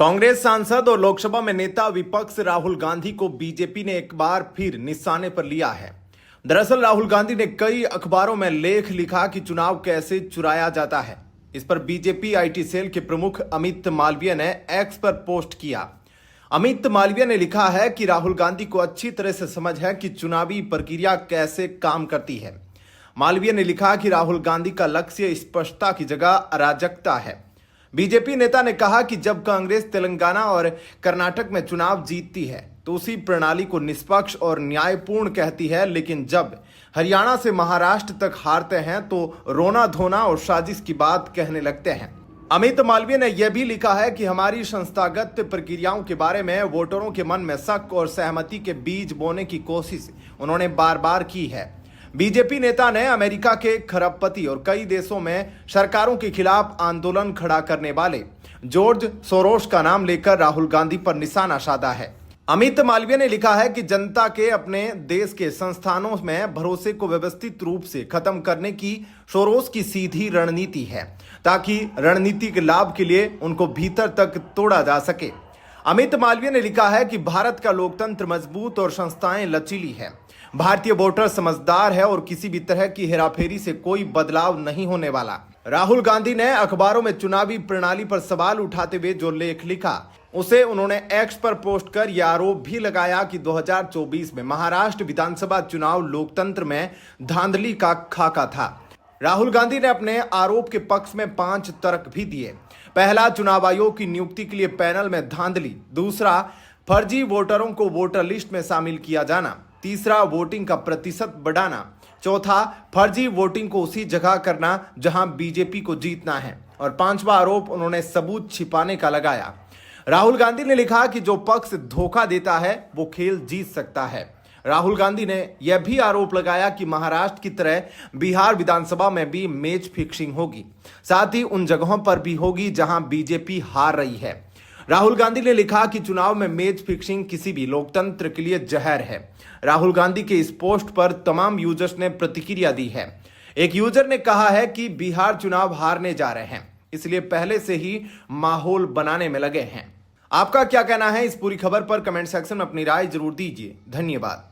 कांग्रेस सांसद और लोकसभा में नेता विपक्ष राहुल गांधी को बीजेपी ने एक बार फिर निशाने पर लिया है। दरअसल राहुल गांधी ने कई अखबारों में लेख लिखा कि चुनाव कैसे चुराया जाता है। इस पर बीजेपी आईटी सेल के प्रमुख अमित मालवीय ने एक्स पर पोस्ट किया। अमित मालवीय ने लिखा है कि राहुल गांधी को अच्छी तरह से समझ है कि चुनावी प्रक्रिया कैसे काम करती है। मालवीय ने लिखा कि राहुल गांधी का लक्ष्य स्पष्टता की जगह अराजकता है। बीजेपी नेता ने कहा कि जब कांग्रेस तेलंगाना और कर्नाटक में चुनाव जीतती है तो उसी प्रणाली को निष्पक्ष और न्यायपूर्ण कहती है, लेकिन जब हरियाणा से महाराष्ट्र तक हारते हैं तो रोना धोना और साजिश की बात कहने लगते हैं। अमित मालवीय ने यह भी लिखा है कि हमारी संस्थागत प्रक्रियाओं के बारे में वोटरों के मन में शक और सहमति के बीज बोने की कोशिश उन्होंने बार बार की है। बीजेपी नेता ने अमेरिका के खरबपति और कई देशों में सरकारों के खिलाफ आंदोलन खड़ा करने वाले जॉर्ज सोरोस का नाम लेकर राहुल गांधी पर निशाना साधा है। अमित मालवीय ने लिखा है कि जनता के अपने देश के संस्थानों में भरोसे को व्यवस्थित रूप से खत्म करने की सोरोस की सीधी रणनीति है, ताकि रणनीतिक लाभ के लिए उनको भीतर तक तोड़ा जा सके। अमित मालवीय ने लिखा है कि भारत का लोकतंत्र मजबूत और संस्थाएं लचीली है। भारतीय वोटर समझदार है और किसी भी तरह की हेराफेरी से कोई बदलाव नहीं होने वाला। राहुल गांधी ने अखबारों में चुनावी प्रणाली पर सवाल उठाते हुए जो लेख लिखा उसे उन्होंने एक्स पर पोस्ट कर यह आरोप भी लगाया कि 2024 में महाराष्ट्र विधानसभा चुनाव लोकतंत्र में धांधली का खाका था। राहुल गांधी ने अपने आरोप के पक्ष में 5 तर्क भी दिए। पहला, चुनाव आयोग की नियुक्ति के लिए पैनल में धांधली। दूसरा, फर्जी वोटरों को वोटर लिस्ट में शामिल किया जाना। तीसरा, वोटिंग का प्रतिशत बढ़ाना। चौथा, फर्जी वोटिंग को उसी जगह करना जहां बीजेपी को जीतना है। और 5वां आरोप उन्होंने सबूत छिपाने का लगाया। राहुल गांधी ने लिखा कि जो पक्ष धोखा देता है वो खेल जीत सकता है। राहुल गांधी ने यह भी आरोप लगाया कि महाराष्ट्र की तरह बिहार विधानसभा में भी मैच फिक्सिंग होगी, साथ ही उन जगहों पर भी होगी जहां बीजेपी हार रही है। राहुल गांधी ने लिखा कि चुनाव में मैच फिक्सिंग किसी भी लोकतंत्र के लिए जहर है। राहुल गांधी के इस पोस्ट पर तमाम यूजर्स ने प्रतिक्रिया दी है। एक यूजर ने कहा है कि बिहार चुनाव हारने जा रहे हैं, इसलिए पहले से ही माहौल बनाने में लगे हैं। आपका क्या कहना है इस पूरी खबर पर? कमेंट सेक्शन में अपनी राय जरूर दीजिए। धन्यवाद।